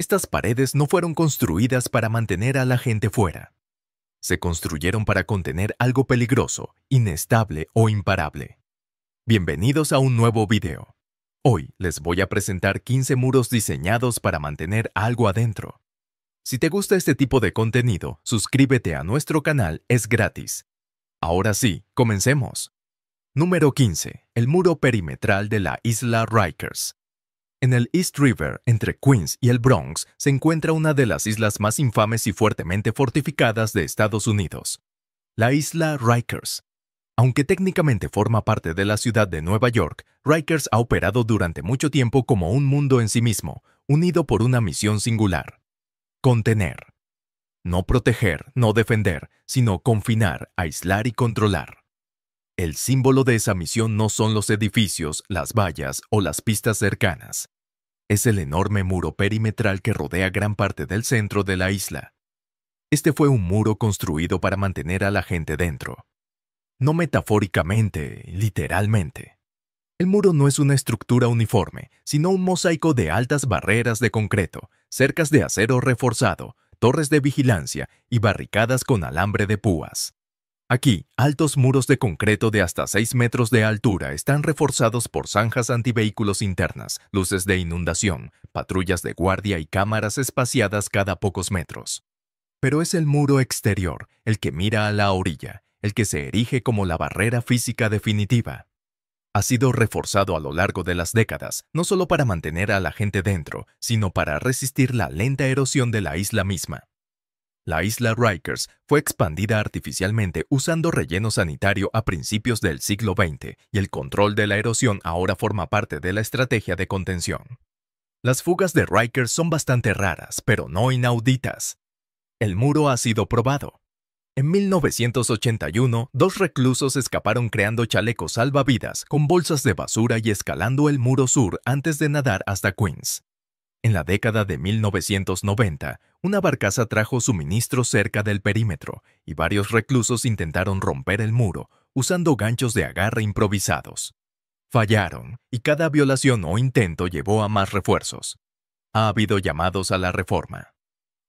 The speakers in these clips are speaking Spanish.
Estas paredes no fueron construidas para mantener a la gente fuera. Se construyeron para contener algo peligroso, inestable o imparable. Bienvenidos a un nuevo video. Hoy les voy a presentar 15 muros diseñados para mantener algo adentro. Si te gusta este tipo de contenido, suscríbete a nuestro canal, es gratis. Ahora sí, comencemos. Número 15. El muro perimetral de la isla Rikers. En el East River, entre Queens y el Bronx, se encuentra una de las islas más infames y fuertemente fortificadas de Estados Unidos, la isla Rikers. Aunque técnicamente forma parte de la ciudad de Nueva York, Rikers ha operado durante mucho tiempo como un mundo en sí mismo, unido por una misión singular: contener. No proteger, no defender, sino confinar, aislar y controlar. El símbolo de esa misión no son los edificios, las vallas o las pistas cercanas. Es el enorme muro perimetral que rodea gran parte del centro de la isla. Este fue un muro construido para mantener a la gente dentro. No metafóricamente, literalmente. El muro no es una estructura uniforme, sino un mosaico de altas barreras de concreto, cercas de acero reforzado, torres de vigilancia y barricadas con alambre de púas. Aquí, altos muros de concreto de hasta 6 metros de altura están reforzados por zanjas antivehículos internas, luces de inundación, patrullas de guardia y cámaras espaciadas cada pocos metros. Pero es el muro exterior, el que mira a la orilla, el que se erige como la barrera física definitiva. Ha sido reforzado a lo largo de las décadas, no solo para mantener a la gente dentro, sino para resistir la lenta erosión de la isla misma. La isla Rikers fue expandida artificialmente usando relleno sanitario a principios del siglo XX y el control de la erosión ahora forma parte de la estrategia de contención. Las fugas de Rikers son bastante raras, pero no inauditas. El muro ha sido probado. En 1981, 2 reclusos escaparon creando chalecos salvavidas con bolsas de basura y escalando el muro sur antes de nadar hasta Queens. En la década de 1990, una barcaza trajo suministros cerca del perímetro y varios reclusos intentaron romper el muro usando ganchos de agarre improvisados. Fallaron y cada violación o intento llevó a más refuerzos. Ha habido llamados a la reforma.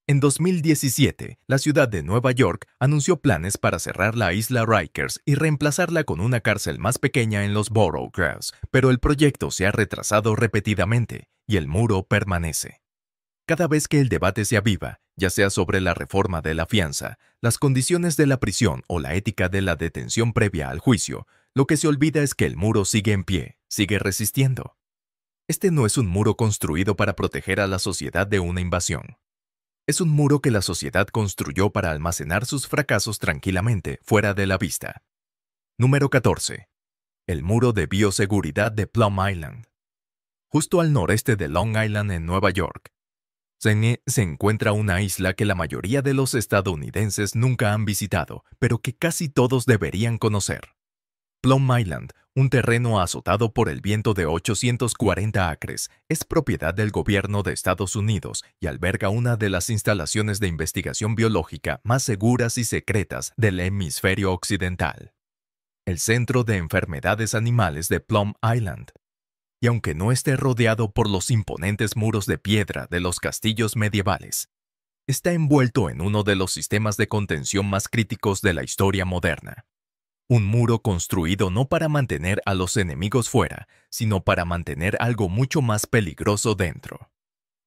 En 2017, la ciudad de Nueva York anunció planes para cerrar la isla Rikers y reemplazarla con una cárcel más pequeña en los Borough Grounds, pero el proyecto se ha retrasado repetidamente y el muro permanece. Cada vez que el debate se aviva, ya sea sobre la reforma de la fianza, las condiciones de la prisión o la ética de la detención previa al juicio, lo que se olvida es que el muro sigue en pie, sigue resistiendo. Este no es un muro construido para proteger a la sociedad de una invasión. Es un muro que la sociedad construyó para almacenar sus fracasos tranquilamente, fuera de la vista. Número 14. El muro de bioseguridad de Plum Island. Justo al noreste de Long Island en Nueva York, se encuentra una isla que la mayoría de los estadounidenses nunca han visitado, pero que casi todos deberían conocer. Plum Island, un terreno azotado por el viento de 840 acres, es propiedad del gobierno de Estados Unidos y alberga una de las instalaciones de investigación biológica más seguras y secretas del hemisferio occidental, el Centro de Enfermedades Animales de Plum Island. Y aunque no esté rodeado por los imponentes muros de piedra de los castillos medievales, está envuelto en uno de los sistemas de contención más críticos de la historia moderna. Un muro construido no para mantener a los enemigos fuera, sino para mantener algo mucho más peligroso dentro.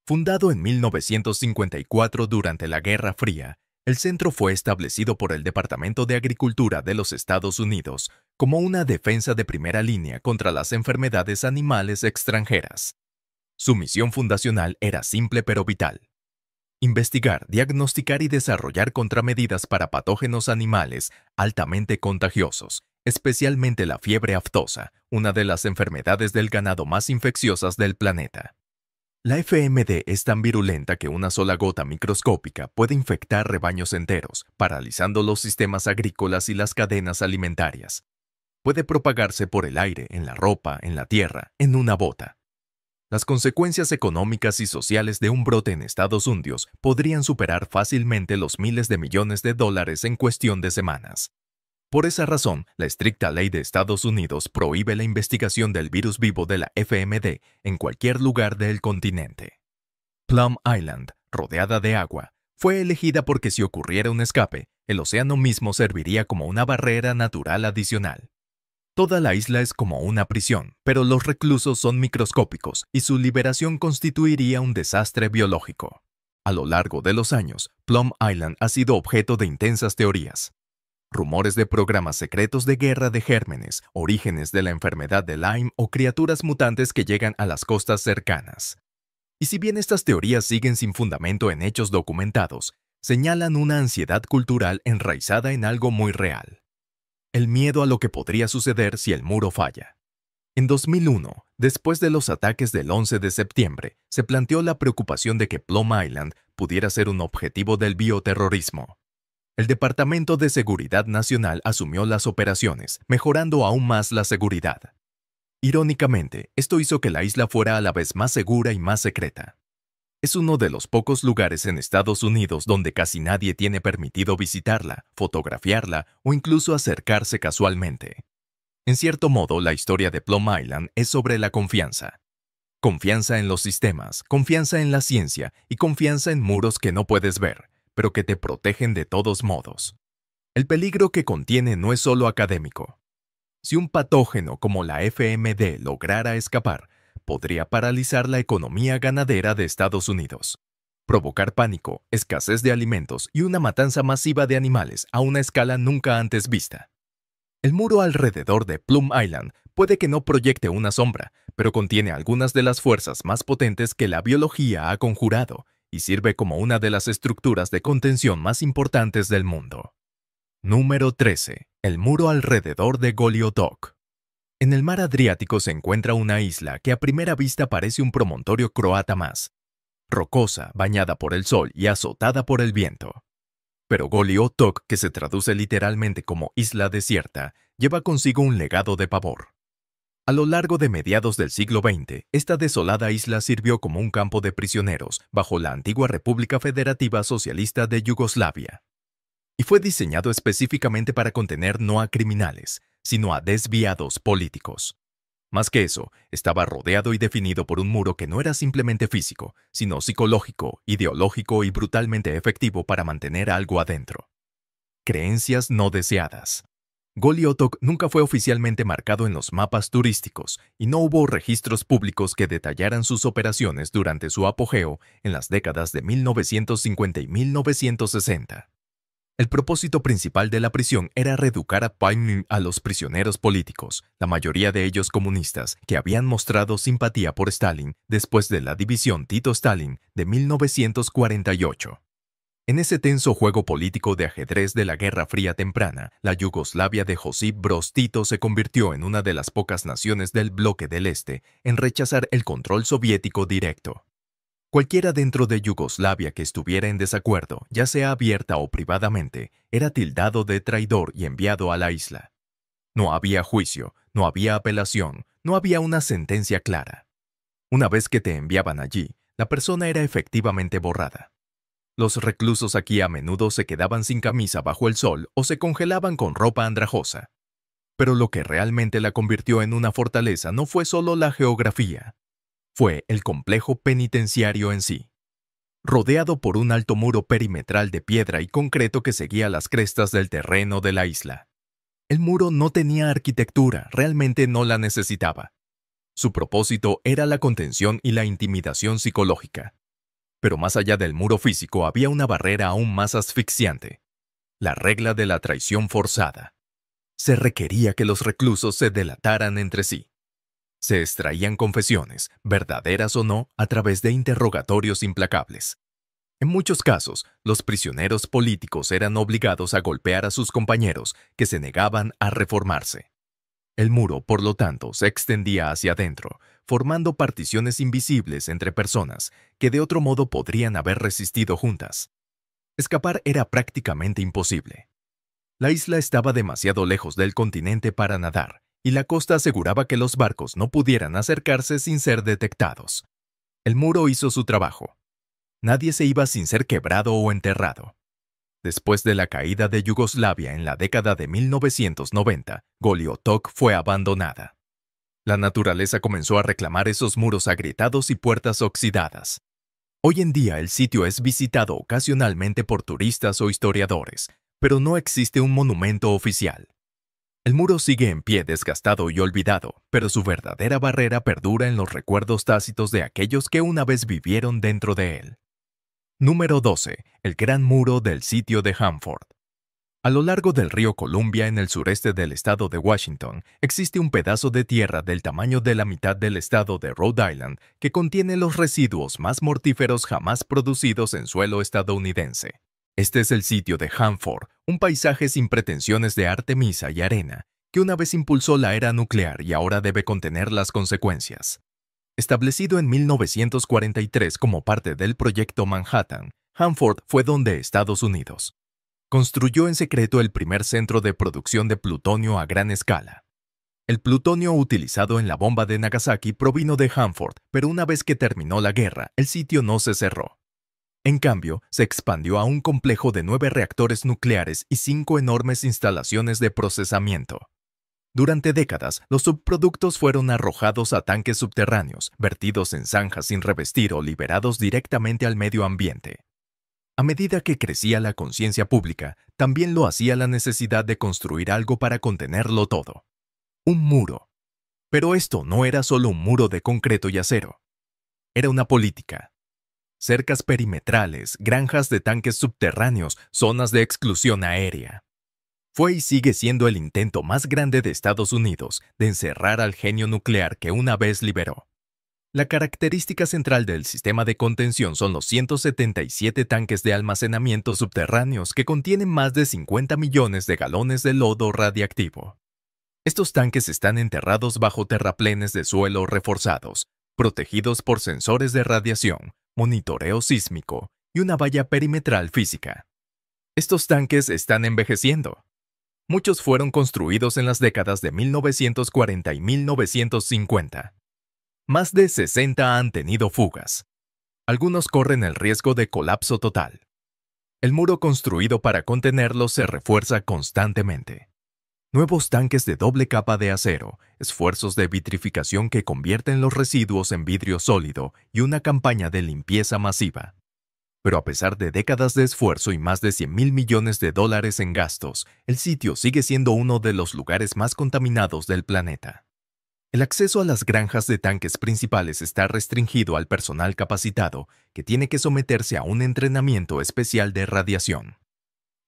Fundado en 1954 durante la Guerra Fría, el centro fue establecido por el Departamento de Agricultura de los Estados Unidos como una defensa de primera línea contra las enfermedades animales extranjeras. Su misión fundacional era simple pero vital: investigar, diagnosticar y desarrollar contramedidas para patógenos animales altamente contagiosos, especialmente la fiebre aftosa, una de las enfermedades del ganado más infecciosas del planeta. La FMD es tan virulenta que una sola gota microscópica puede infectar rebaños enteros, paralizando los sistemas agrícolas y las cadenas alimentarias. Puede propagarse por el aire, en la ropa, en la tierra, en una bota. Las consecuencias económicas y sociales de un brote en Estados Unidos podrían superar fácilmente los miles de millones de dólares en cuestión de semanas. Por esa razón, la estricta ley de Estados Unidos prohíbe la investigación del virus vivo de la FMD en cualquier lugar del continente. Plum Island, rodeada de agua, fue elegida porque si ocurriera un escape, el océano mismo serviría como una barrera natural adicional. Toda la isla es como una prisión, pero los reclusos son microscópicos y su liberación constituiría un desastre biológico. A lo largo de los años, Plum Island ha sido objeto de intensas teorías. Rumores de programas secretos de guerra de gérmenes, orígenes de la enfermedad de Lyme o criaturas mutantes que llegan a las costas cercanas. Y si bien estas teorías siguen sin fundamento en hechos documentados, señalan una ansiedad cultural enraizada en algo muy real. El miedo a lo que podría suceder si el muro falla. En 2001, después de los ataques del 11 de septiembre, se planteó la preocupación de que Plum Island pudiera ser un objetivo del bioterrorismo. El Departamento de Seguridad Nacional asumió las operaciones, mejorando aún más la seguridad. Irónicamente, esto hizo que la isla fuera a la vez más segura y más secreta. Es uno de los pocos lugares en Estados Unidos donde casi nadie tiene permitido visitarla, fotografiarla o incluso acercarse casualmente. En cierto modo, la historia de Plum Island es sobre la confianza. Confianza en los sistemas, confianza en la ciencia y confianza en muros que no puedes ver, pero que te protegen de todos modos. El peligro que contiene no es solo académico. Si un patógeno como la FMD lograra escapar, podría paralizar la economía ganadera de Estados Unidos, provocar pánico, escasez de alimentos y una matanza masiva de animales a una escala nunca antes vista. El muro alrededor de Plum Island puede que no proyecte una sombra, pero contiene algunas de las fuerzas más potentes que la biología ha conjurado y sirve como una de las estructuras de contención más importantes del mundo. Número 13. El muro alrededor de Goliotok. En el mar Adriático se encuentra una isla que a primera vista parece un promontorio croata más, rocosa, bañada por el sol y azotada por el viento. Pero Goliotok, que se traduce literalmente como isla desierta, lleva consigo un legado de pavor. A lo largo de mediados del siglo XX, esta desolada isla sirvió como un campo de prisioneros bajo la antigua República Federativa Socialista de Yugoslavia. Y fue diseñado específicamente para contener no a criminales, sino a desviados políticos. Más que eso, estaba rodeado y definido por un muro que no era simplemente físico, sino psicológico, ideológico y brutalmente efectivo para mantener algo adentro. Creencias no deseadas. Goliotok nunca fue oficialmente marcado en los mapas turísticos y no hubo registros públicos que detallaran sus operaciones durante su apogeo en las décadas de 1950 y 1960. El propósito principal de la prisión era reeducar a los prisioneros políticos, la mayoría de ellos comunistas, que habían mostrado simpatía por Stalin después de la división Tito-Stalin de 1948. En ese tenso juego político de ajedrez de la Guerra Fría temprana, la Yugoslavia de Josip Broz Tito se convirtió en una de las pocas naciones del bloque del Este en rechazar el control soviético directo. Cualquiera dentro de Yugoslavia que estuviera en desacuerdo, ya sea abierta o privadamente, era tildado de traidor y enviado a la isla. No había juicio, no había apelación, no había una sentencia clara. Una vez que te enviaban allí, la persona era efectivamente borrada. Los reclusos aquí a menudo se quedaban sin camisa bajo el sol o se congelaban con ropa andrajosa. Pero lo que realmente la convirtió en una fortaleza no fue solo la geografía. Fue el complejo penitenciario en sí. Rodeado por un alto muro perimetral de piedra y concreto que seguía las crestas del terreno de la isla. El muro no tenía arquitectura, realmente no la necesitaba. Su propósito era la contención y la intimidación psicológica. Pero más allá del muro físico había una barrera aún más asfixiante. La regla de la traición forzada. Se requería que los reclusos se delataran entre sí. Se extraían confesiones, verdaderas o no, a través de interrogatorios implacables. En muchos casos, los prisioneros políticos eran obligados a golpear a sus compañeros que se negaban a reformarse. El muro, por lo tanto, se extendía hacia adentro, formando particiones invisibles entre personas que de otro modo podrían haber resistido juntas. Escapar era prácticamente imposible. La isla estaba demasiado lejos del continente para nadar, y la costa aseguraba que los barcos no pudieran acercarse sin ser detectados. El muro hizo su trabajo. Nadie se iba sin ser quebrado o enterrado. Después de la caída de Yugoslavia en la década de 1990, Goliotok fue abandonada. La naturaleza comenzó a reclamar esos muros agrietados y puertas oxidadas. Hoy en día el sitio es visitado ocasionalmente por turistas o historiadores, pero no existe un monumento oficial. El muro sigue en pie desgastado y olvidado, pero su verdadera barrera perdura en los recuerdos tácitos de aquellos que una vez vivieron dentro de él. Número 12. El Gran Muro del Sitio de Hanford. A lo largo del río Columbia, en el sureste del estado de Washington, existe un pedazo de tierra del tamaño de la mitad del estado de Rhode Island que contiene los residuos más mortíferos jamás producidos en suelo estadounidense. Este es el sitio de Hanford, un paisaje sin pretensiones de artemisa y arena, que una vez impulsó la era nuclear y ahora debe contener las consecuencias. Establecido en 1943 como parte del Proyecto Manhattan, Hanford fue donde Estados Unidos construyó en secreto el primer centro de producción de plutonio a gran escala. El plutonio utilizado en la bomba de Nagasaki provino de Hanford, pero una vez que terminó la guerra, el sitio no se cerró. En cambio, se expandió a un complejo de 9 reactores nucleares y 5 enormes instalaciones de procesamiento. Durante décadas, los subproductos fueron arrojados a tanques subterráneos, vertidos en zanjas sin revestir o liberados directamente al medio ambiente. A medida que crecía la conciencia pública, también lo hacía la necesidad de construir algo para contenerlo todo. Un muro. Pero esto no era solo un muro de concreto y acero. Era una política. Cercas perimetrales, granjas de tanques subterráneos, zonas de exclusión aérea. Fue y sigue siendo el intento más grande de Estados Unidos de encerrar al genio nuclear que una vez liberó. La característica central del sistema de contención son los 177 tanques de almacenamiento subterráneos que contienen más de 50 millones de galones de lodo radiactivo. Estos tanques están enterrados bajo terraplenes de suelo reforzados, protegidos por sensores de radiación, monitoreo sísmico y una valla perimetral física. Estos tanques están envejeciendo. Muchos fueron construidos en las décadas de 1940 y 1950. Más de 60 han tenido fugas. Algunos corren el riesgo de colapso total. El muro construido para contenerlos se refuerza constantemente. Nuevos tanques de doble capa de acero, esfuerzos de vitrificación que convierten los residuos en vidrio sólido y una campaña de limpieza masiva. Pero a pesar de décadas de esfuerzo y más de $100,000 millones en gastos, el sitio sigue siendo uno de los lugares más contaminados del planeta. El acceso a las granjas de tanques principales está restringido al personal capacitado, que tiene que someterse a un entrenamiento especial de radiación.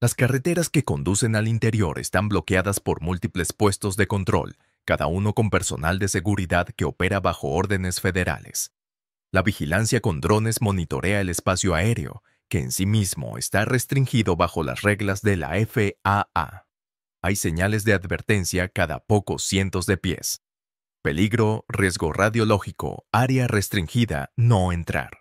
Las carreteras que conducen al interior están bloqueadas por múltiples puestos de control, cada uno con personal de seguridad que opera bajo órdenes federales. La vigilancia con drones monitorea el espacio aéreo, que en sí mismo está restringido bajo las reglas de la FAA. Hay señales de advertencia cada pocos cientos de pies. Peligro, riesgo radiológico, área restringida, no entrar.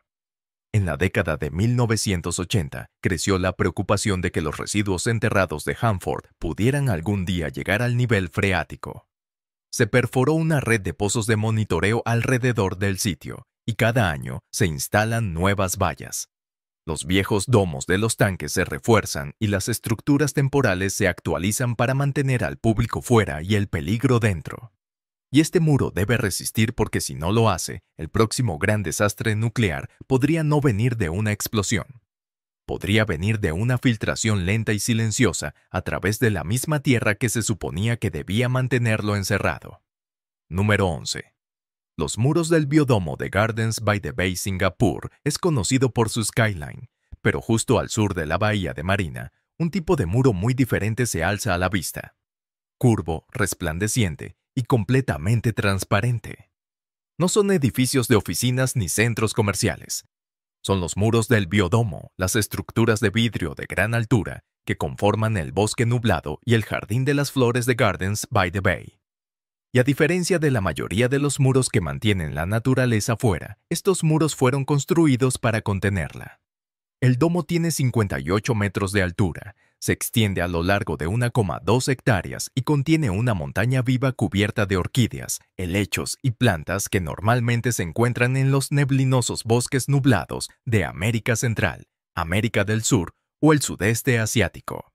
En la década de 1980, creció la preocupación de que los residuos enterrados de Hanford pudieran algún día llegar al nivel freático. Se perforó una red de pozos de monitoreo alrededor del sitio, y cada año se instalan nuevas vallas. Los viejos domos de los tanques se refuerzan y las estructuras temporales se actualizan para mantener al público fuera y el peligro dentro. Y este muro debe resistir porque si no lo hace, el próximo gran desastre nuclear podría no venir de una explosión. Podría venir de una filtración lenta y silenciosa a través de la misma tierra que se suponía que debía mantenerlo encerrado. Número 11. Los muros del biodomo de Gardens by the Bay, Singapur, es conocido por su skyline, pero justo al sur de la bahía de Marina, un tipo de muro muy diferente se alza a la vista. Curvo, resplandeciente y completamente transparente. No son edificios de oficinas ni centros comerciales. Son los muros del biodomo, las estructuras de vidrio de gran altura que conforman el bosque nublado y el jardín de las flores de Gardens by the Bay. Y a diferencia de la mayoría de los muros que mantienen la naturaleza fuera, estos muros fueron construidos para contenerla. El domo tiene 58 metros de altura, se extiende a lo largo de 1,2 hectáreas y contiene una montaña viva cubierta de orquídeas, helechos y plantas que normalmente se encuentran en los neblinosos bosques nublados de América Central, América del Sur o el sudeste asiático.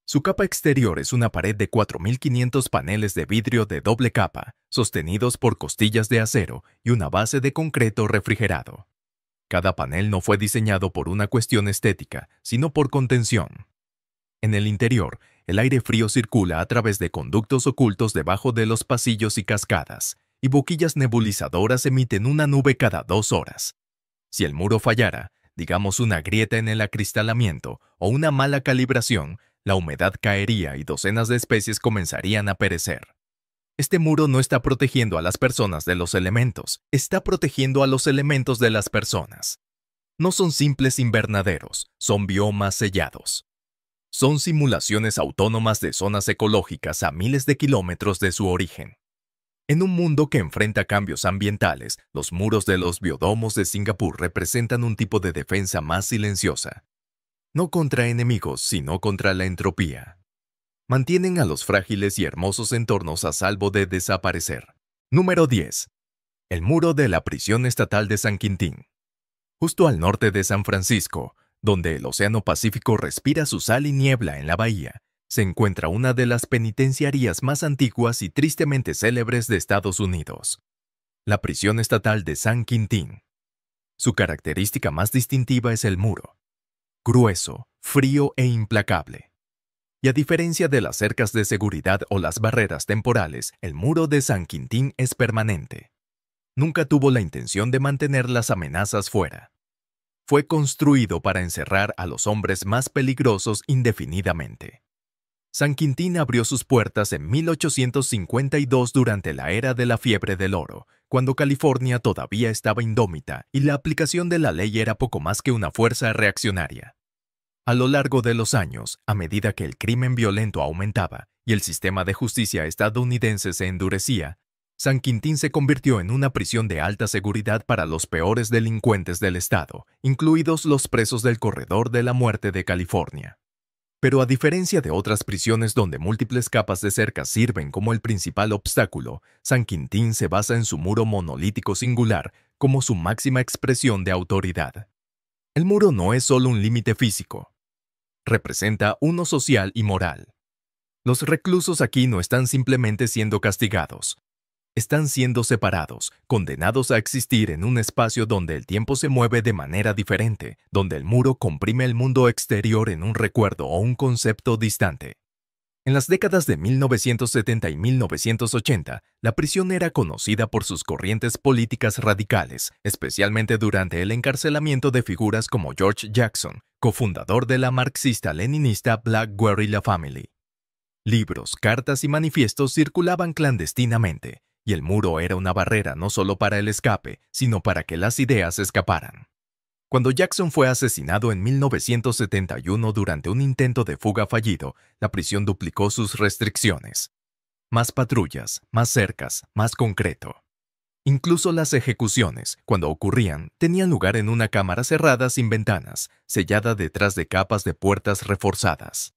Su capa exterior es una pared de 4.500 paneles de vidrio de doble capa, sostenidos por costillas de acero y una base de concreto refrigerado. Cada panel no fue diseñado por una cuestión estética, sino por contención. En el interior, el aire frío circula a través de conductos ocultos debajo de los pasillos y cascadas, y boquillas nebulizadoras emiten una nube cada 2 horas. Si el muro fallara, digamos una grieta en el acristalamiento o una mala calibración, la humedad caería y docenas de especies comenzarían a perecer. Este muro no está protegiendo a las personas de los elementos, está protegiendo a los elementos de las personas. No son simples invernaderos, son biomas sellados. Son simulaciones autónomas de zonas ecológicas a miles de kilómetros de su origen. En un mundo que enfrenta cambios ambientales, los muros de los biodomos de Singapur representan un tipo de defensa más silenciosa. No contra enemigos, sino contra la entropía. Mantienen a los frágiles y hermosos entornos a salvo de desaparecer. Número 10. El muro de la prisión estatal de San Quintín. Justo al norte de San Francisco, donde el Océano Pacífico respira su sal y niebla en la bahía, se encuentra una de las penitenciarías más antiguas y tristemente célebres de Estados Unidos. La prisión estatal de San Quintín. Su característica más distintiva es el muro. Grueso, frío e implacable. Y a diferencia de las cercas de seguridad o las barreras temporales, el muro de San Quintín es permanente. Nunca tuvo la intención de mantener las amenazas fuera. Fue construido para encerrar a los hombres más peligrosos indefinidamente. San Quintín abrió sus puertas en 1852 durante la era de la fiebre del oro, cuando California todavía estaba indómita y la aplicación de la ley era poco más que una fuerza reaccionaria. A lo largo de los años, a medida que el crimen violento aumentaba y el sistema de justicia estadounidense se endurecía, San Quintín se convirtió en una prisión de alta seguridad para los peores delincuentes del estado, incluidos los presos del Corredor de la Muerte de California. Pero a diferencia de otras prisiones donde múltiples capas de cerca sirven como el principal obstáculo, San Quintín se basa en su muro monolítico singular como su máxima expresión de autoridad. El muro no es solo un límite físico. Representa uno social y moral. Los reclusos aquí no están simplemente siendo castigados. Están siendo separados, condenados a existir en un espacio donde el tiempo se mueve de manera diferente, donde el muro comprime el mundo exterior en un recuerdo o un concepto distante. En las décadas de 1970 y 1980, la prisión era conocida por sus corrientes políticas radicales, especialmente durante el encarcelamiento de figuras como George Jackson, cofundador de la marxista-leninista Black Guerrilla Family. Libros, cartas y manifiestos circulaban clandestinamente, y el muro era una barrera no solo para el escape, sino para que las ideas escaparan. Cuando Jackson fue asesinado en 1971 durante un intento de fuga fallido, la prisión duplicó sus restricciones. Más patrullas, más cercas, más concreto. Incluso las ejecuciones, cuando ocurrían, tenían lugar en una cámara cerrada sin ventanas, sellada detrás de capas de puertas reforzadas.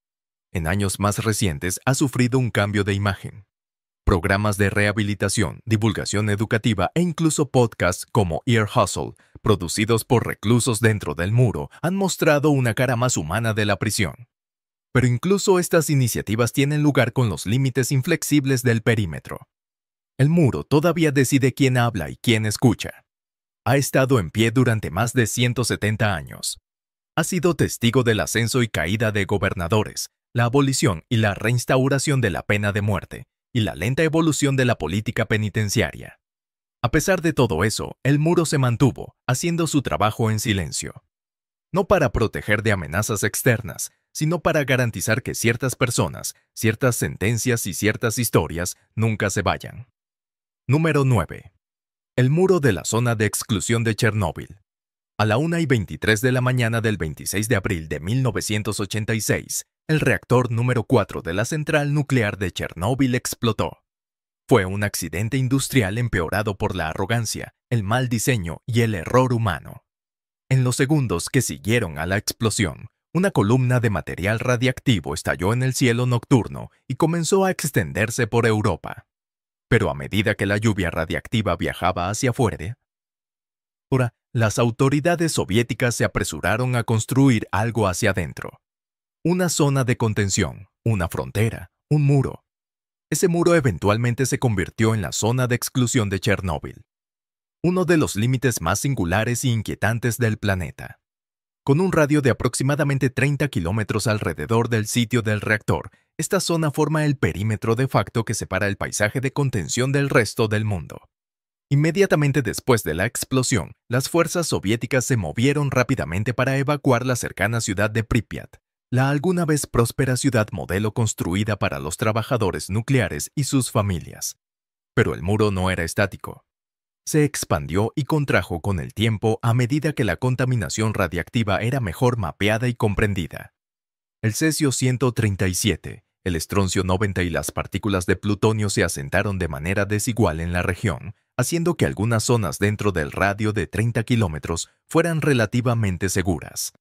En años más recientes ha sufrido un cambio de imagen. Programas de rehabilitación, divulgación educativa e incluso podcasts como Ear Hustle, producidos por reclusos dentro del muro, han mostrado una cara más humana de la prisión. Pero incluso estas iniciativas tienen lugar con los límites inflexibles del perímetro. El muro todavía decide quién habla y quién escucha. Ha estado en pie durante más de 170 años. Ha sido testigo del ascenso y caída de gobernadores, la abolición y la reinstauración de la pena de muerte, y la lenta evolución de la política penitenciaria. A pesar de todo eso, el muro se mantuvo, haciendo su trabajo en silencio. No para proteger de amenazas externas, sino para garantizar que ciertas personas, ciertas sentencias y ciertas historias nunca se vayan. Número 9. El muro de la zona de exclusión de Chernóbil. A la 1:23 de la mañana del 26 de abril de 1986, el reactor número 4 de la central nuclear de Chernóbil explotó. Fue un accidente industrial empeorado por la arrogancia, el mal diseño y el error humano. En los segundos que siguieron a la explosión, una columna de material radiactivo estalló en el cielo nocturno y comenzó a extenderse por Europa. Pero a medida que la lluvia radiactiva viajaba hacia afuera, las autoridades soviéticas se apresuraron a construir algo hacia adentro. Una zona de contención, una frontera, un muro. Ese muro eventualmente se convirtió en la zona de exclusión de Chernóbil. uno de los límites más singulares y inquietantes del planeta. Con un radio de aproximadamente 30 kilómetros alrededor del sitio del reactor, esta zona forma el perímetro de facto que separa el paisaje de contención del resto del mundo. Inmediatamente después de la explosión, las fuerzas soviéticas se movieron rápidamente para evacuar la cercana ciudad de Pripyat, la alguna vez próspera ciudad modelo construida para los trabajadores nucleares y sus familias. Pero el muro no era estático. Se expandió y contrajo con el tiempo a medida que la contaminación radiactiva era mejor mapeada y comprendida. El cesio-137, el estroncio 90 y las partículas de plutonio se asentaron de manera desigual en la región, haciendo que algunas zonas dentro del radio de 30 kilómetros fueran relativamente seguras.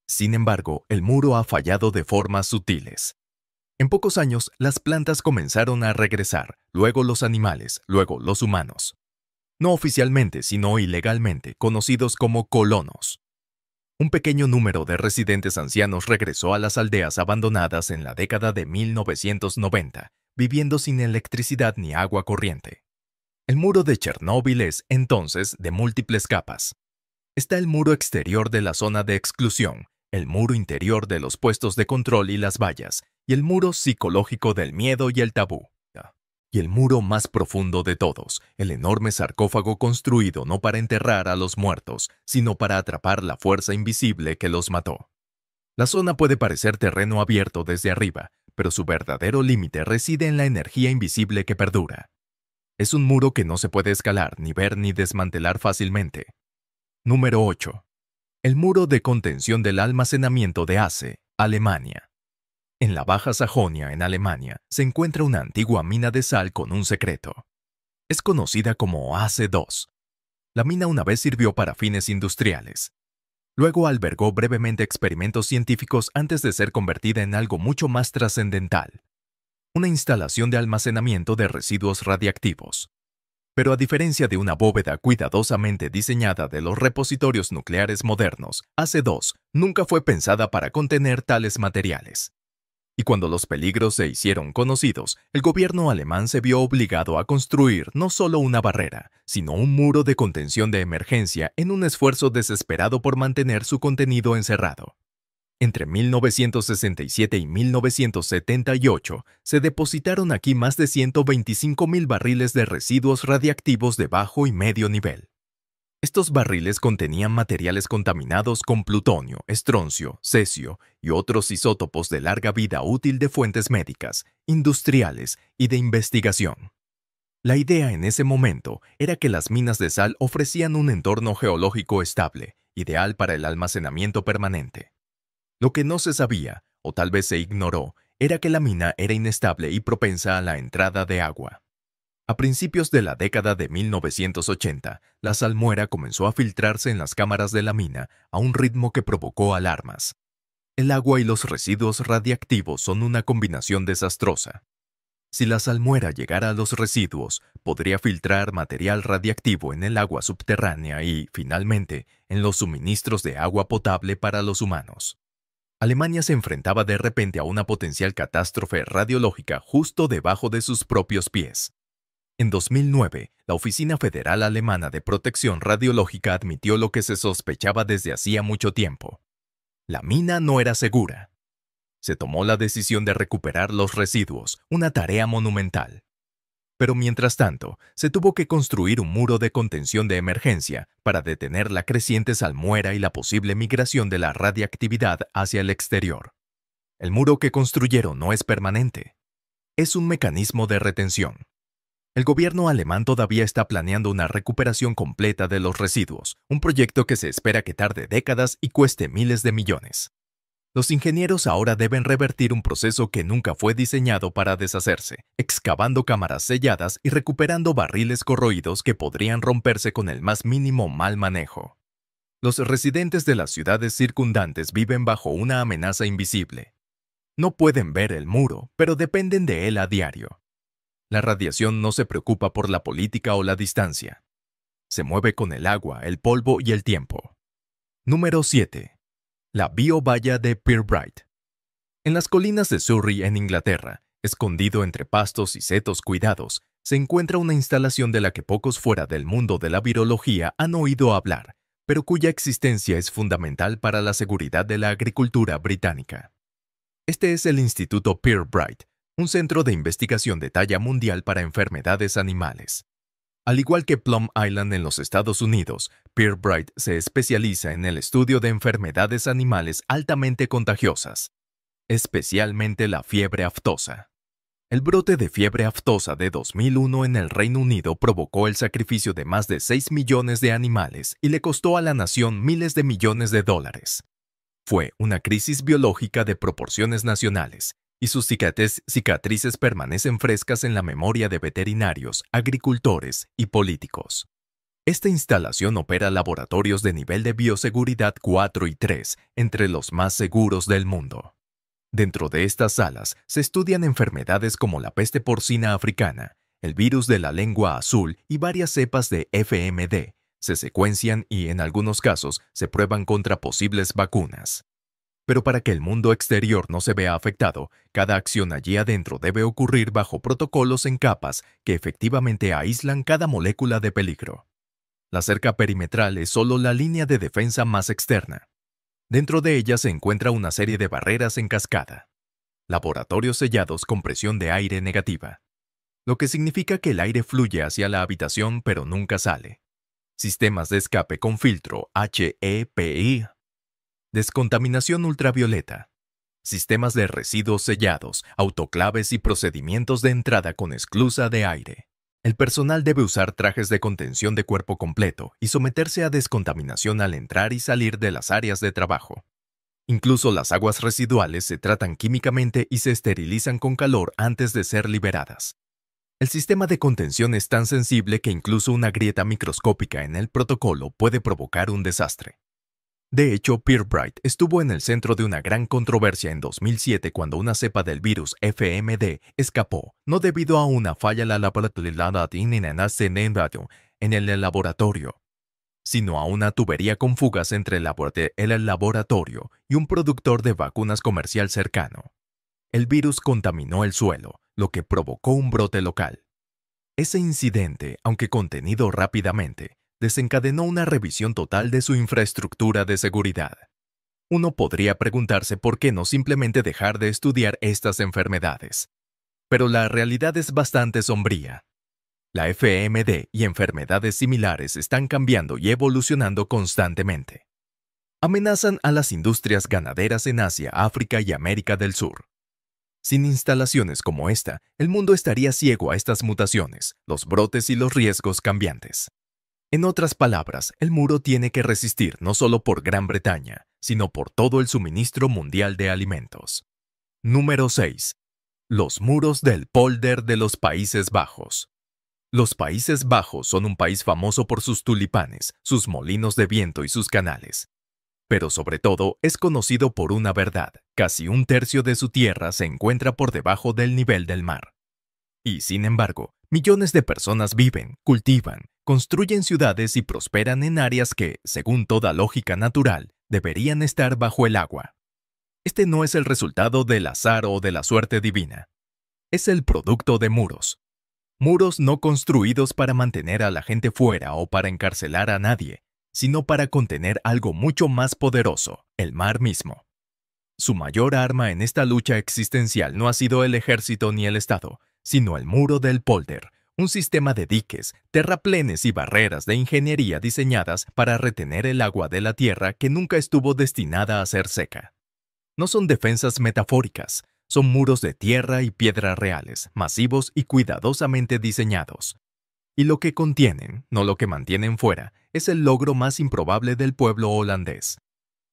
Sin embargo, el muro ha fallado de formas sutiles. En pocos años, las plantas comenzaron a regresar, luego los animales, luego los humanos. No oficialmente, sino ilegalmente, conocidos como colonos. Un pequeño número de residentes ancianos regresó a las aldeas abandonadas en la década de 1990, viviendo sin electricidad ni agua corriente. El muro de Chernóbil es, entonces, de múltiples capas. Está el muro exterior de la zona de exclusión, el muro interior de los puestos de control y las vallas, y el muro psicológico del miedo y el tabú. Y el muro más profundo de todos, el enorme sarcófago construido no para enterrar a los muertos, sino para atrapar la fuerza invisible que los mató. La zona puede parecer terreno abierto desde arriba, pero su verdadero límite reside en la energía invisible que perdura. Es un muro que no se puede escalar, ni ver ni desmantelar fácilmente. Número 8. El muro de contención del almacenamiento de Asse, Alemania. En la Baja Sajonia, en Alemania, se encuentra una antigua mina de sal con un secreto. Es conocida como Asse-II. La mina una vez sirvió para fines industriales. Luego albergó brevemente experimentos científicos antes de ser convertida en algo mucho más trascendental. Una instalación de almacenamiento de residuos radiactivos. Pero a diferencia de una bóveda cuidadosamente diseñada de los repositorios nucleares modernos, Asse-II nunca fue pensada para contener tales materiales. Y cuando los peligros se hicieron conocidos, el gobierno alemán se vio obligado a construir no solo una barrera, sino un muro de contención de emergencia en un esfuerzo desesperado por mantener su contenido encerrado. Entre 1967 y 1978 se depositaron aquí más de 125.000 barriles de residuos radiactivos de bajo y medio nivel. Estos barriles contenían materiales contaminados con plutonio, estroncio, cesio y otros isótopos de larga vida útil de fuentes médicas, industriales y de investigación. La idea en ese momento era que las minas de sal ofrecían un entorno geológico estable, ideal para el almacenamiento permanente. Lo que no se sabía, o tal vez se ignoró, era que la mina era inestable y propensa a la entrada de agua. A principios de la década de 1980, la salmuera comenzó a filtrarse en las cámaras de la mina a un ritmo que provocó alarmas. El agua y los residuos radiactivos son una combinación desastrosa. Si la salmuera llegara a los residuos, podría filtrar material radiactivo en el agua subterránea y, finalmente, en los suministros de agua potable para los humanos. Alemania se enfrentaba de repente a una potencial catástrofe radiológica justo debajo de sus propios pies. En 2009, la Oficina Federal Alemana de Protección Radiológica admitió lo que se sospechaba desde hacía mucho tiempo. La mina no era segura. Se tomó la decisión de recuperar los residuos, una tarea monumental. Pero mientras tanto, se tuvo que construir un muro de contención de emergencia para detener la creciente salmuera y la posible migración de la radiactividad hacia el exterior. El muro que construyeron no es permanente. Es un mecanismo de retención. El gobierno alemán todavía está planeando una recuperación completa de los residuos, un proyecto que se espera que tarde décadas y cueste miles de millones. Los ingenieros ahora deben revertir un proceso que nunca fue diseñado para deshacerse, excavando cámaras selladas y recuperando barriles corroídos que podrían romperse con el más mínimo mal manejo. Los residentes de las ciudades circundantes viven bajo una amenaza invisible. No pueden ver el muro, pero dependen de él a diario. La radiación no se preocupa por la política o la distancia. Se mueve con el agua, el polvo y el tiempo. Número 7. La biovalla de Pirbright. En las colinas de Surrey, en Inglaterra, escondido entre pastos y setos cuidados, se encuentra una instalación de la que pocos fuera del mundo de la virología han oído hablar, pero cuya existencia es fundamental para la seguridad de la agricultura británica. Este es el Instituto Pirbright, un centro de investigación de talla mundial para enfermedades animales. Al igual que Plum Island en los Estados Unidos, Pirbright se especializa en el estudio de enfermedades animales altamente contagiosas, especialmente la fiebre aftosa. El brote de fiebre aftosa de 2001 en el Reino Unido provocó el sacrificio de más de 6 millones de animales y le costó a la nación miles de millones de dólares. Fue una crisis biológica de proporciones nacionales, y sus cicatrices permanecen frescas en la memoria de veterinarios, agricultores y políticos. Esta instalación opera laboratorios de nivel de bioseguridad 4 y 3, entre los más seguros del mundo. Dentro de estas salas se estudian enfermedades como la peste porcina africana, el virus de la lengua azul y varias cepas de FMD. Se secuencian y, en algunos casos, se prueban contra posibles vacunas. Pero para que el mundo exterior no se vea afectado, cada acción allí adentro debe ocurrir bajo protocolos en capas que efectivamente aíslan cada molécula de peligro. La cerca perimetral es solo la línea de defensa más externa. Dentro de ella se encuentra una serie de barreras en cascada. Laboratorios sellados con presión de aire negativa, lo que significa que el aire fluye hacia la habitación pero nunca sale. Sistemas de escape con filtro HEPI. Descontaminación ultravioleta. Sistemas de residuos sellados, autoclaves y procedimientos de entrada con esclusa de aire. El personal debe usar trajes de contención de cuerpo completo y someterse a descontaminación al entrar y salir de las áreas de trabajo. Incluso las aguas residuales se tratan químicamente y se esterilizan con calor antes de ser liberadas. El sistema de contención es tan sensible que incluso una grieta microscópica en el protocolo puede provocar un desastre. De hecho, Pirbright estuvo en el centro de una gran controversia en 2007 cuando una cepa del virus FMD escapó, no debido a una falla en el laboratorio, sino a una tubería con fugas entre el laboratorio y un productor de vacunas comercial cercano. El virus contaminó el suelo, lo que provocó un brote local. Ese incidente, aunque contenido rápidamente, desencadenó una revisión total de su infraestructura de seguridad. Uno podría preguntarse por qué no simplemente dejar de estudiar estas enfermedades. Pero la realidad es bastante sombría. La FMD y enfermedades similares están cambiando y evolucionando constantemente. Amenazan a las industrias ganaderas en Asia, África y América del Sur. Sin instalaciones como esta, el mundo estaría ciego a estas mutaciones, los brotes y los riesgos cambiantes. En otras palabras, el muro tiene que resistir no solo por Gran Bretaña, sino por todo el suministro mundial de alimentos. Número 6. Los muros del pólder de los Países Bajos. Los Países Bajos son un país famoso por sus tulipanes, sus molinos de viento y sus canales. Pero sobre todo es conocido por una verdad: casi un tercio de su tierra se encuentra por debajo del nivel del mar. Y sin embargo, millones de personas viven, cultivan, construyen ciudades y prosperan en áreas que, según toda lógica natural, deberían estar bajo el agua. Este no es el resultado del azar o de la suerte divina. Es el producto de muros. Muros no construidos para mantener a la gente fuera o para encarcelar a nadie, sino para contener algo mucho más poderoso: el mar mismo. Su mayor arma en esta lucha existencial no ha sido el ejército ni el Estado, sino el muro del pólder, un sistema de diques, terraplenes y barreras de ingeniería diseñadas para retener el agua de la tierra que nunca estuvo destinada a ser seca. No son defensas metafóricas, son muros de tierra y piedra reales, masivos y cuidadosamente diseñados. Y lo que contienen, no lo que mantienen fuera, es el logro más improbable del pueblo holandés.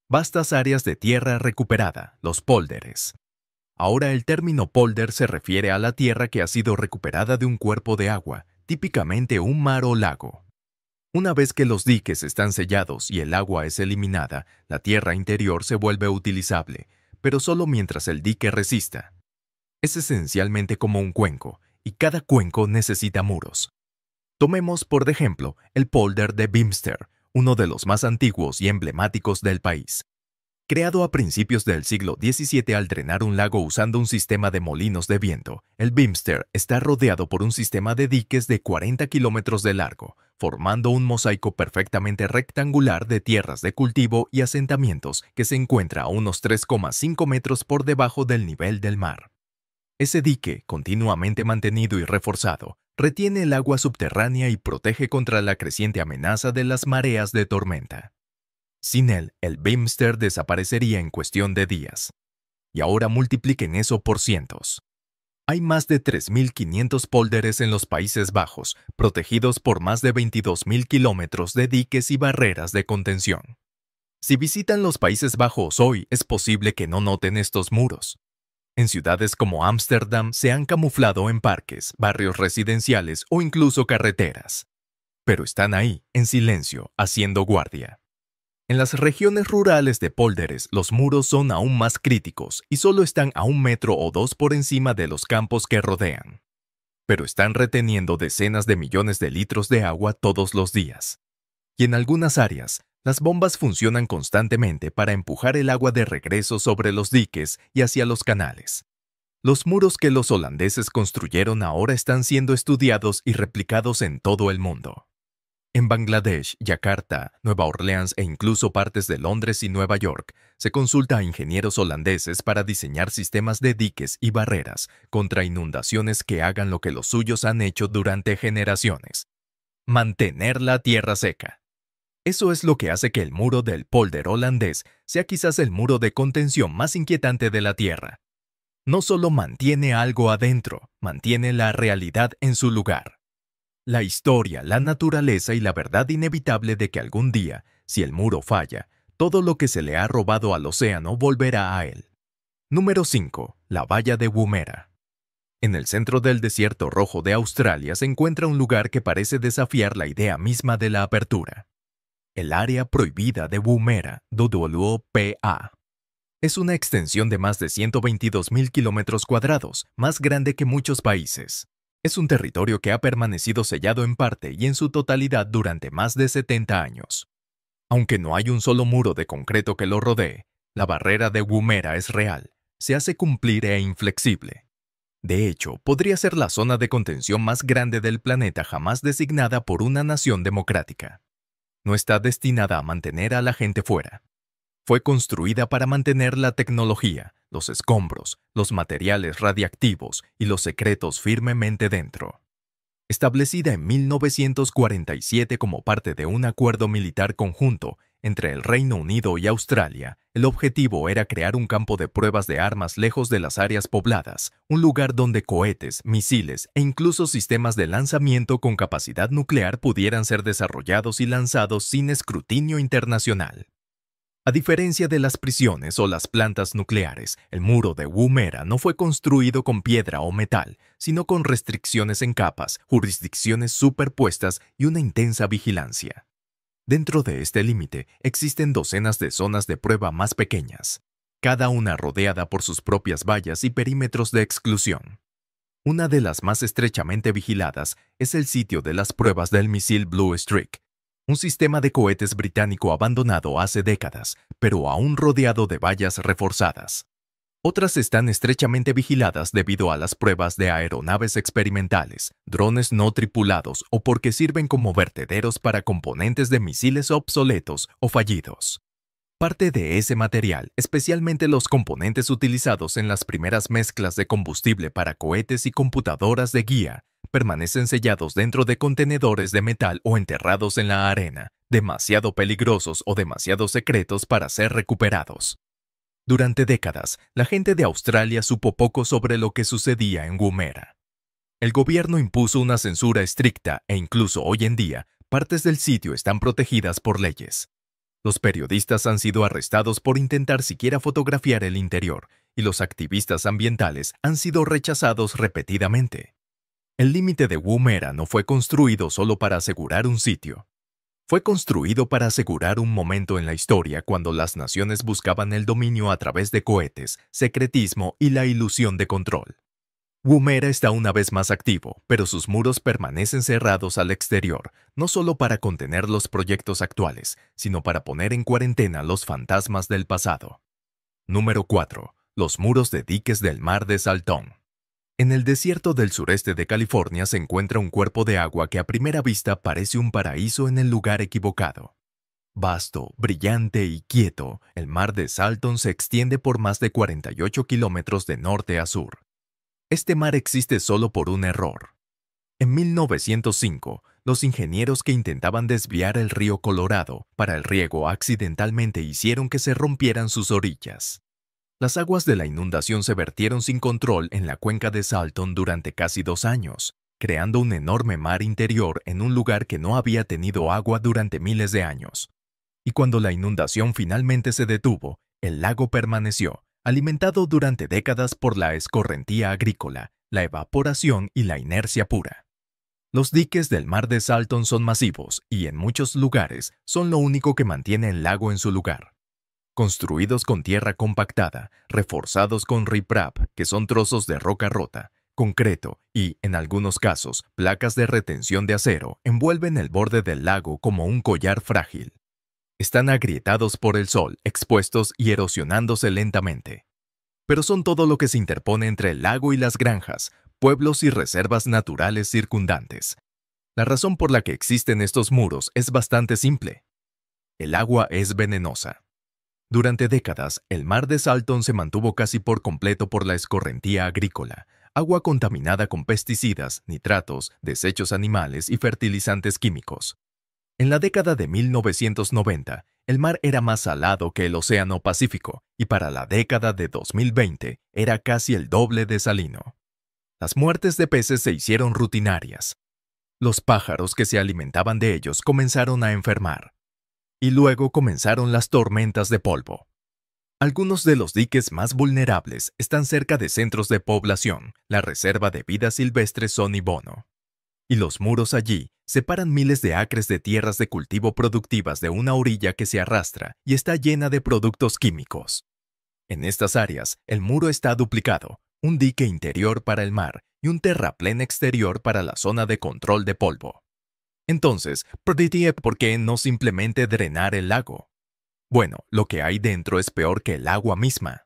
Vastas áreas de tierra recuperada, los pólderes. Ahora el término polder se refiere a la tierra que ha sido recuperada de un cuerpo de agua, típicamente un mar o lago. Una vez que los diques están sellados y el agua es eliminada, la tierra interior se vuelve utilizable, pero solo mientras el dique resista. Es esencialmente como un cuenco, y cada cuenco necesita muros. Tomemos, por ejemplo, el pólder de Beemster, uno de los más antiguos y emblemáticos del país. Creado a principios del siglo XVII al drenar un lago usando un sistema de molinos de viento, el Beemster está rodeado por un sistema de diques de 40 kilómetros de largo, formando un mosaico perfectamente rectangular de tierras de cultivo y asentamientos que se encuentra a unos 3,5 metros por debajo del nivel del mar. Ese dique, continuamente mantenido y reforzado, retiene el agua subterránea y protege contra la creciente amenaza de las mareas de tormenta. Sin él, el Beemster desaparecería en cuestión de días. Y ahora multipliquen eso por cientos. Hay más de 3.500 pólderes en los Países Bajos, protegidos por más de 22.000 kilómetros de diques y barreras de contención. Si visitan los Países Bajos hoy, es posible que no noten estos muros. En ciudades como Ámsterdam se han camuflado en parques, barrios residenciales o incluso carreteras. Pero están ahí, en silencio, haciendo guardia. En las regiones rurales de pólderes, los muros son aún más críticos y solo están a 1 metro o 2 por encima de los campos que rodean. Pero están reteniendo decenas de millones de litros de agua todos los días. Y en algunas áreas, las bombas funcionan constantemente para empujar el agua de regreso sobre los diques y hacia los canales. Los muros que los holandeses construyeron ahora están siendo estudiados y replicados en todo el mundo. En Bangladesh, Yakarta, Nueva Orleans e incluso partes de Londres y Nueva York, se consulta a ingenieros holandeses para diseñar sistemas de diques y barreras contra inundaciones que hagan lo que los suyos han hecho durante generaciones: mantener la tierra seca. Eso es lo que hace que el muro del pólder holandés sea quizás el muro de contención más inquietante de la Tierra. No solo mantiene algo adentro, mantiene la realidad en su lugar. La historia, la naturaleza y la verdad inevitable de que algún día, si el muro falla, todo lo que se le ha robado al océano volverá a él. Número 5. La valla de Woomera. En el centro del desierto rojo de Australia se encuentra un lugar que parece desafiar la idea misma de la apertura. El área prohibida de Woomera, WPA. Es una extensión de más de 122.000 kilómetros cuadrados, más grande que muchos países. Es un territorio que ha permanecido sellado en parte y en su totalidad durante más de 70 años. Aunque no hay un solo muro de concreto que lo rodee, la barrera de Woomera es real, se hace cumplir e inflexible. De hecho, podría ser la zona de contención más grande del planeta jamás designada por una nación democrática. No está destinada a mantener a la gente fuera. Fue construida para mantener la tecnología, los escombros, los materiales radiactivos y los secretos firmemente dentro. Establecida en 1947 como parte de un acuerdo militar conjunto entre el Reino Unido y Australia, el objetivo era crear un campo de pruebas de armas lejos de las áreas pobladas, un lugar donde cohetes, misiles e incluso sistemas de lanzamiento con capacidad nuclear pudieran ser desarrollados y lanzados sin escrutinio internacional. A diferencia de las prisiones o las plantas nucleares, el muro de Woomera no fue construido con piedra o metal, sino con restricciones en capas, jurisdicciones superpuestas y una intensa vigilancia. Dentro de este límite existen docenas de zonas de prueba más pequeñas, cada una rodeada por sus propias vallas y perímetros de exclusión. Una de las más estrechamente vigiladas es el sitio de las pruebas del misil Blue Streak, un sistema de cohetes británico abandonado hace décadas, pero aún rodeado de vallas reforzadas. Otras están estrechamente vigiladas debido a las pruebas de aeronaves experimentales, drones no tripulados o porque sirven como vertederos para componentes de misiles obsoletos o fallidos. Parte de ese material, especialmente los componentes utilizados en las primeras mezclas de combustible para cohetes y computadoras de guía, permanecen sellados dentro de contenedores de metal o enterrados en la arena, demasiado peligrosos o demasiado secretos para ser recuperados. Durante décadas, la gente de Australia supo poco sobre lo que sucedía en Woomera. El gobierno impuso una censura estricta e incluso hoy en día, partes del sitio están protegidas por leyes. Los periodistas han sido arrestados por intentar siquiera fotografiar el interior, y los activistas ambientales han sido rechazados repetidamente. El límite de Woomera no fue construido solo para asegurar un sitio. Fue construido para asegurar un momento en la historia cuando las naciones buscaban el dominio a través de cohetes, secretismo y la ilusión de control. Woomera está una vez más activo, pero sus muros permanecen cerrados al exterior, no solo para contener los proyectos actuales, sino para poner en cuarentena los fantasmas del pasado. Número 4. Los muros de diques del mar de Salton. En el desierto del sureste de California se encuentra un cuerpo de agua que a primera vista parece un paraíso en el lugar equivocado. Vasto, brillante y quieto, el mar de Salton se extiende por más de 48 kilómetros de norte a sur. Este mar existe solo por un error. En 1905, los ingenieros que intentaban desviar el río Colorado para el riego accidentalmente hicieron que se rompieran sus orillas. Las aguas de la inundación se vertieron sin control en la cuenca de Salton durante casi 2 años, creando un enorme mar interior en un lugar que no había tenido agua durante miles de años. Y cuando la inundación finalmente se detuvo, el lago permaneció, alimentado durante décadas por la escorrentía agrícola, la evaporación y la inercia pura. Los diques del mar de Salton son masivos y en muchos lugares son lo único que mantiene el lago en su lugar. Construidos con tierra compactada, reforzados con riprap, que son trozos de roca rota, concreto y, en algunos casos, placas de retención de acero, envuelven el borde del lago como un collar frágil. Están agrietados por el sol, expuestos y erosionándose lentamente. Pero son todo lo que se interpone entre el lago y las granjas, pueblos y reservas naturales circundantes. La razón por la que existen estos muros es bastante simple. El agua es venenosa. Durante décadas, el mar de Salton se mantuvo casi por completo por la escorrentía agrícola, agua contaminada con pesticidas, nitratos, desechos animales y fertilizantes químicos. En la década de 1990, el mar era más salado que el Océano Pacífico y para la década de 2020 era casi el doble de salino. Las muertes de peces se hicieron rutinarias. Los pájaros que se alimentaban de ellos comenzaron a enfermar. Y luego comenzaron las tormentas de polvo. Algunos de los diques más vulnerables están cerca de centros de población, la Reserva de Vida Silvestre Sonny Bono. Y los muros allí separan miles de acres de tierras de cultivo productivas de una orilla que se arrastra y está llena de productos químicos. En estas áreas, el muro está duplicado, un dique interior para el mar y un terraplén exterior para la zona de control de polvo. Entonces, ¿por qué no simplemente drenar el lago? Bueno, lo que hay dentro es peor que el agua misma.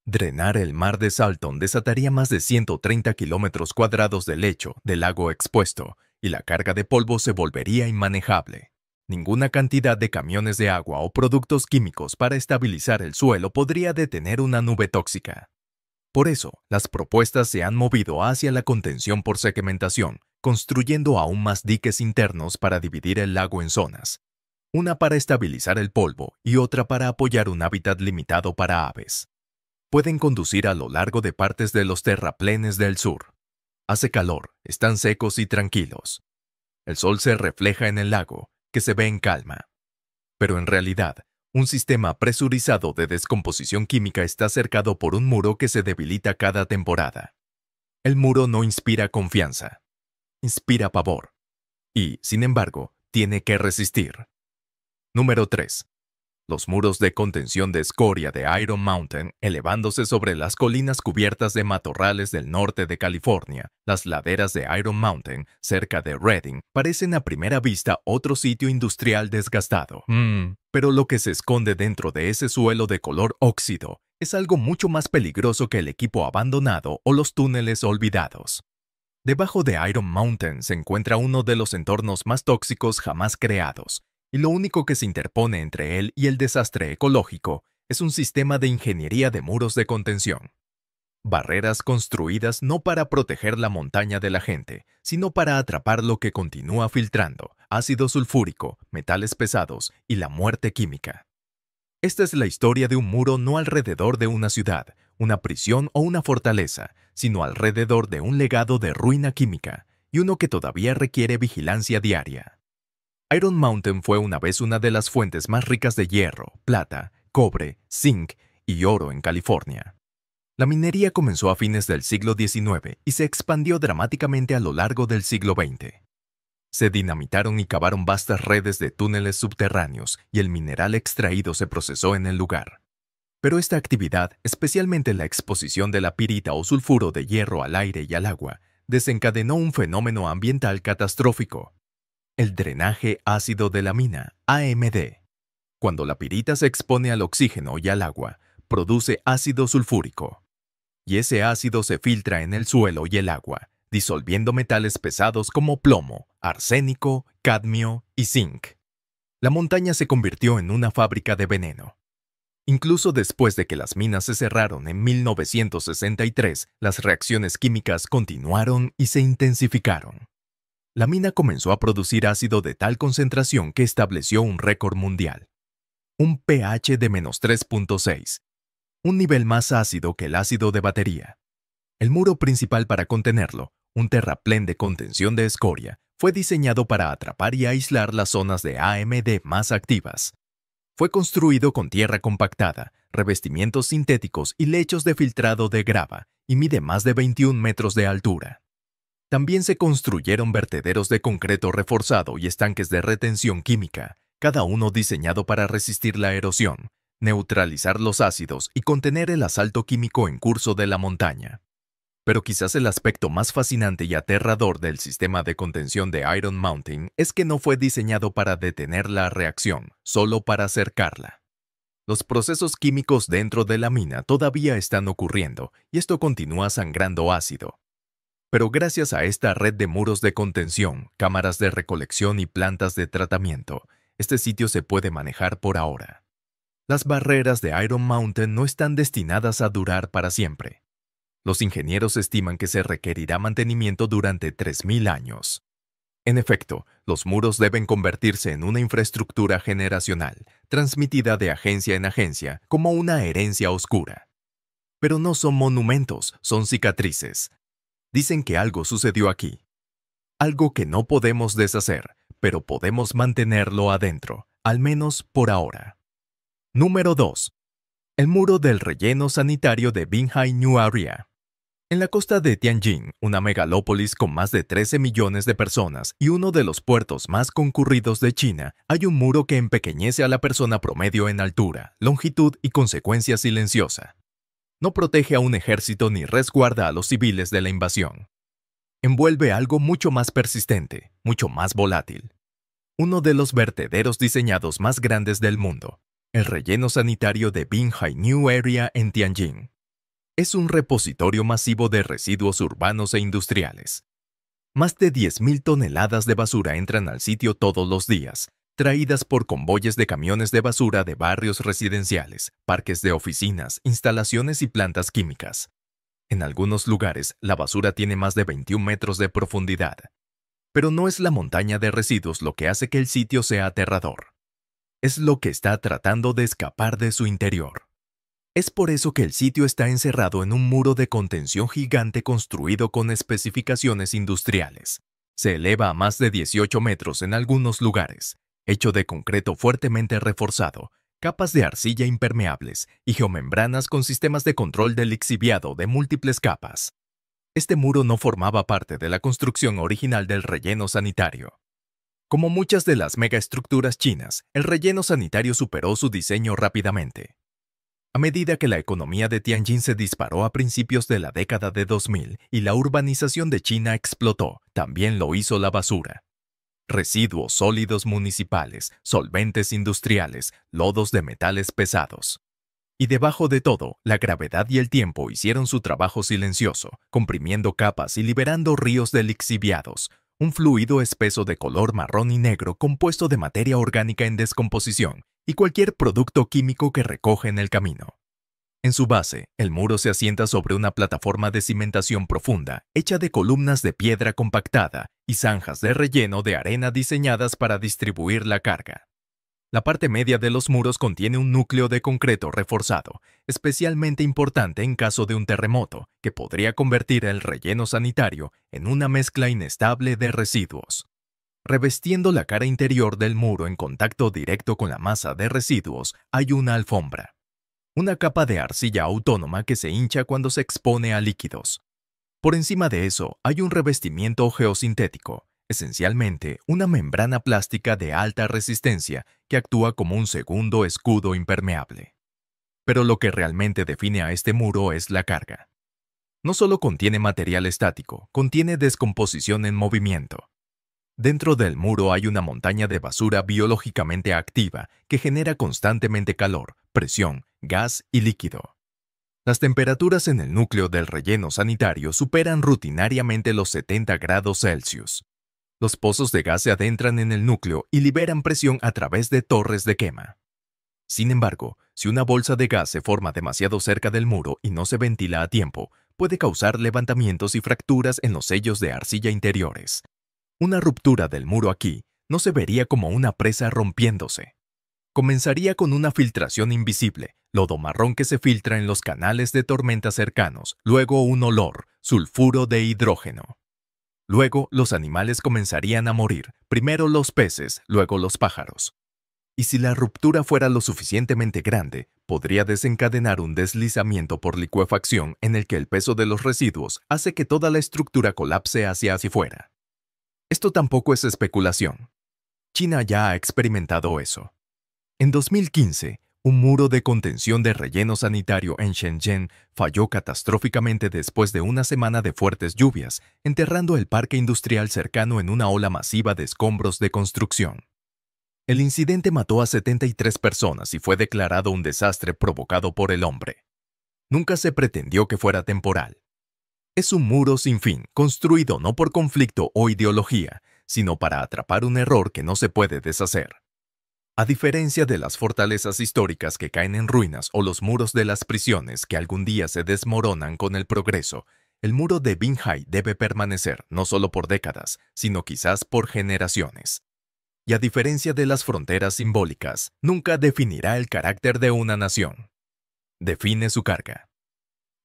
Drenar el mar de Salton desataría más de 130 kilómetros cuadrados de lecho del lago expuesto, y la carga de polvo se volvería inmanejable. Ninguna cantidad de camiones de agua o productos químicos para estabilizar el suelo podría detener una nube tóxica. Por eso, las propuestas se han movido hacia la contención por segmentación, construyendo aún más diques internos para dividir el lago en zonas. Una para estabilizar el polvo y otra para apoyar un hábitat limitado para aves. Pueden conducir a lo largo de partes de los terraplenes del sur. Hace calor, están secos y tranquilos. El sol se refleja en el lago, que se ve en calma. Pero en realidad, un sistema presurizado de descomposición química está cercado por un muro que se debilita cada temporada. El muro no inspira confianza, inspira pavor. Y, sin embargo, tiene que resistir. Número 3. Los muros de contención de escoria de Iron Mountain, elevándose sobre las colinas cubiertas de matorrales del norte de California, las laderas de Iron Mountain, cerca de Redding, parecen a primera vista otro sitio industrial desgastado. Pero lo que se esconde dentro de ese suelo de color óxido es algo mucho más peligroso que el equipo abandonado o los túneles olvidados. Debajo de Iron Mountain se encuentra uno de los entornos más tóxicos jamás creados, y lo único que se interpone entre él y el desastre ecológico es un sistema de ingeniería de muros de contención. Barreras construidas no para proteger la montaña de la gente, sino para atrapar lo que continúa filtrando, ácido sulfúrico, metales pesados y la muerte química. Esta es la historia de un muro no alrededor de una ciudad, una prisión o una fortaleza, sino alrededor de un legado de ruina química, y uno que todavía requiere vigilancia diaria. Iron Mountain fue una vez una de las fuentes más ricas de hierro, plata, cobre, zinc y oro en California. La minería comenzó a fines del siglo XIX y se expandió dramáticamente a lo largo del siglo XX. Se dinamitaron y cavaron vastas redes de túneles subterráneos y el mineral extraído se procesó en el lugar. Pero esta actividad, especialmente la exposición de la pirita o sulfuro de hierro al aire y al agua, desencadenó un fenómeno ambiental catastrófico: el drenaje ácido de la mina, AMD. Cuando la pirita se expone al oxígeno y al agua, produce ácido sulfúrico. Y ese ácido se filtra en el suelo y el agua, disolviendo metales pesados como plomo, arsénico, cadmio y zinc. La montaña se convirtió en una fábrica de veneno. Incluso después de que las minas se cerraron en 1963, las reacciones químicas continuaron y se intensificaron. La mina comenzó a producir ácido de tal concentración que estableció un récord mundial: un pH de -3.6, un nivel más ácido que el ácido de batería. El muro principal para contenerlo, un terraplén de contención de escoria, fue diseñado para atrapar y aislar las zonas de AMD más activas. Fue construido con tierra compactada, revestimientos sintéticos y lechos de filtrado de grava, y mide más de 21 metros de altura. También se construyeron vertederos de concreto reforzado y estanques de retención química, cada uno diseñado para resistir la erosión, neutralizar los ácidos y contener el asalto químico en curso de la montaña. Pero quizás el aspecto más fascinante y aterrador del sistema de contención de Iron Mountain es que no fue diseñado para detener la reacción, solo para acercarla. Los procesos químicos dentro de la mina todavía están ocurriendo y esto continúa sangrando ácido. Pero gracias a esta red de muros de contención, cámaras de recolección y plantas de tratamiento, este sitio se puede manejar por ahora. Las barreras de Iron Mountain no están destinadas a durar para siempre. Los ingenieros estiman que se requerirá mantenimiento durante 3.000 años. En efecto, los muros deben convertirse en una infraestructura generacional, transmitida de agencia en agencia como una herencia oscura. Pero no son monumentos, son cicatrices. Dicen que algo sucedió aquí. Algo que no podemos deshacer, pero podemos mantenerlo adentro, al menos por ahora. Número 2. El muro del relleno sanitario de Binhai New Area. En la costa de Tianjin, una megalópolis con más de 13 millones de personas y uno de los puertos más concurridos de China, hay un muro que empequeñece a la persona promedio en altura, longitud y consecuencia silenciosa. No protege a un ejército ni resguarda a los civiles de la invasión. Envuelve algo mucho más persistente, mucho más volátil. Uno de los vertederos diseñados más grandes del mundo, el relleno sanitario de Binhai New Area en Tianjin. Es un repositorio masivo de residuos urbanos e industriales. Más de 10.000 toneladas de basura entran al sitio todos los días, traídas por convoyes de camiones de basura de barrios residenciales, parques de oficinas, instalaciones y plantas químicas. En algunos lugares, la basura tiene más de 21 metros de profundidad. Pero no es la montaña de residuos lo que hace que el sitio sea aterrador. Es lo que está tratando de escapar de su interior. Es por eso que el sitio está encerrado en un muro de contención gigante construido con especificaciones industriales. Se eleva a más de 18 metros en algunos lugares, hecho de concreto fuertemente reforzado, capas de arcilla impermeables y geomembranas con sistemas de control de lixiviado de múltiples capas. Este muro no formaba parte de la construcción original del relleno sanitario. Como muchas de las megaestructuras chinas, el relleno sanitario superó su diseño rápidamente. A medida que la economía de Tianjin se disparó a principios de la década de 2000 y la urbanización de China explotó, también lo hizo la basura. Residuos sólidos municipales, solventes industriales, lodos de metales pesados. Y debajo de todo, la gravedad y el tiempo hicieron su trabajo silencioso, comprimiendo capas y liberando ríos de lixiviados, un fluido espeso de color marrón y negro compuesto de materia orgánica en descomposición y cualquier producto químico que recoge en el camino. En su base, el muro se asienta sobre una plataforma de cimentación profunda, hecha de columnas de piedra compactada y zanjas de relleno de arena diseñadas para distribuir la carga. La parte media de los muros contiene un núcleo de concreto reforzado, especialmente importante en caso de un terremoto, que podría convertir el relleno sanitario en una mezcla inestable de residuos. Revestiendo la cara interior del muro en contacto directo con la masa de residuos, hay una alfombra. Una capa de arcilla autónoma que se hincha cuando se expone a líquidos. Por encima de eso, hay un revestimiento geosintético, esencialmente una membrana plástica de alta resistencia que actúa como un segundo escudo impermeable. Pero lo que realmente define a este muro es la carga. No solo contiene material estático, contiene descomposición en movimiento. Dentro del muro hay una montaña de basura biológicamente activa que genera constantemente calor, presión, gas y líquido. Las temperaturas en el núcleo del relleno sanitario superan rutinariamente los 70 grados Celsius. Los pozos de gas se adentran en el núcleo y liberan presión a través de torres de quema. Sin embargo, si una bolsa de gas se forma demasiado cerca del muro y no se ventila a tiempo, puede causar levantamientos y fracturas en los sellos de arcilla interiores. Una ruptura del muro aquí no se vería como una presa rompiéndose. Comenzaría con una filtración invisible, lodo marrón que se filtra en los canales de tormenta cercanos, luego un olor, sulfuro de hidrógeno. Luego, los animales comenzarían a morir, primero los peces, luego los pájaros. Y si la ruptura fuera lo suficientemente grande, podría desencadenar un deslizamiento por licuefacción en el que el peso de los residuos hace que toda la estructura colapse hacia afuera. Esto tampoco es especulación. China ya ha experimentado eso. En 2015, un muro de contención de relleno sanitario en Shenzhen falló catastróficamente después de una semana de fuertes lluvias, enterrando el parque industrial cercano en una ola masiva de escombros de construcción. El incidente mató a 73 personas y fue declarado un desastre provocado por el hombre. Nunca se pretendió que fuera temporal. Es un muro sin fin, construido no por conflicto o ideología, sino para atrapar un error que no se puede deshacer. A diferencia de las fortalezas históricas que caen en ruinas o los muros de las prisiones que algún día se desmoronan con el progreso, el muro de Binhai debe permanecer no solo por décadas, sino quizás por generaciones. Y a diferencia de las fronteras simbólicas, nunca definirá el carácter de una nación. Define su carga.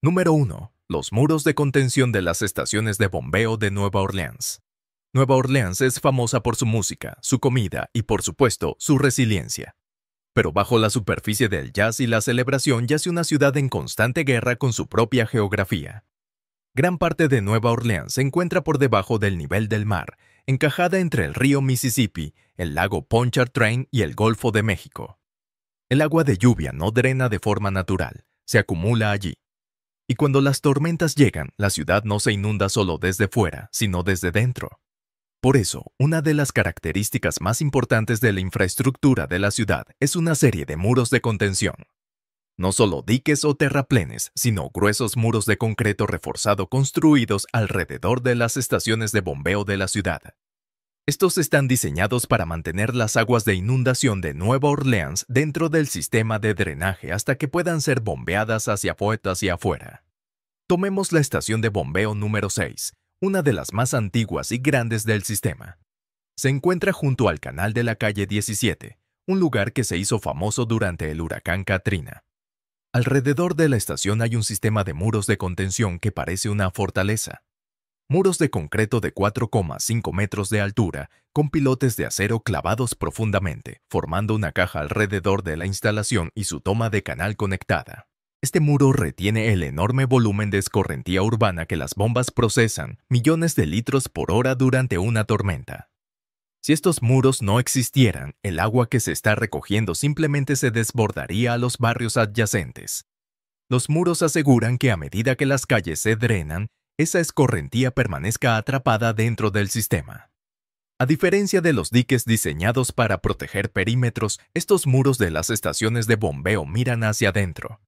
Número 1. Los muros de contención de las estaciones de bombeo de Nueva Orleans. Nueva Orleans es famosa por su música, su comida y, por supuesto, su resiliencia. Pero bajo la superficie del jazz y la celebración yace una ciudad en constante guerra con su propia geografía. Gran parte de Nueva Orleans se encuentra por debajo del nivel del mar, encajada entre el río Mississippi, el lago Pontchartrain y el Golfo de México. El agua de lluvia no drena de forma natural, se acumula allí. Y cuando las tormentas llegan, la ciudad no se inunda solo desde fuera, sino desde dentro. Por eso, una de las características más importantes de la infraestructura de la ciudad es una serie de muros de contención. No solo diques o terraplenes, sino gruesos muros de concreto reforzado construidos alrededor de las estaciones de bombeo de la ciudad. Estos están diseñados para mantener las aguas de inundación de Nueva Orleans dentro del sistema de drenaje hasta que puedan ser bombeadas hacia afuera. Tomemos la estación de bombeo número 6, una de las más antiguas y grandes del sistema. Se encuentra junto al canal de la calle 17, un lugar que se hizo famoso durante el huracán Katrina. Alrededor de la estación hay un sistema de muros de contención que parece una fortaleza. Muros de concreto de 4,5 metros de altura, con pilotes de acero clavados profundamente, formando una caja alrededor de la instalación y su toma de canal conectada. Este muro retiene el enorme volumen de escorrentía urbana que las bombas procesan, millones de litros por hora durante una tormenta. Si estos muros no existieran, el agua que se está recogiendo simplemente se desbordaría a los barrios adyacentes. Los muros aseguran que a medida que las calles se drenan, esa escorrentía permanezca atrapada dentro del sistema. A diferencia de los diques diseñados para proteger perímetros, estos muros de las estaciones de bombeo miran hacia adentro.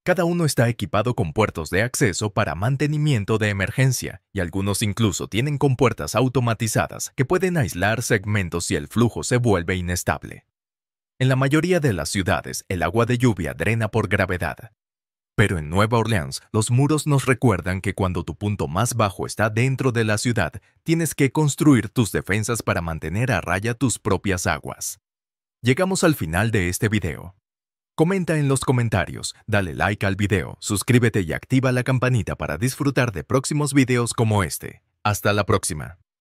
Cada uno está equipado con puertos de acceso para mantenimiento de emergencia, y algunos incluso tienen compuertas automatizadas que pueden aislar segmentos si el flujo se vuelve inestable. En la mayoría de las ciudades, el agua de lluvia drena por gravedad. Pero en Nueva Orleans, los muros nos recuerdan que cuando tu punto más bajo está dentro de la ciudad, tienes que construir tus defensas para mantener a raya tus propias aguas. Llegamos al final de este video. Comenta en los comentarios, dale like al video, suscríbete y activa la campanita para disfrutar de próximos videos como este. Hasta la próxima.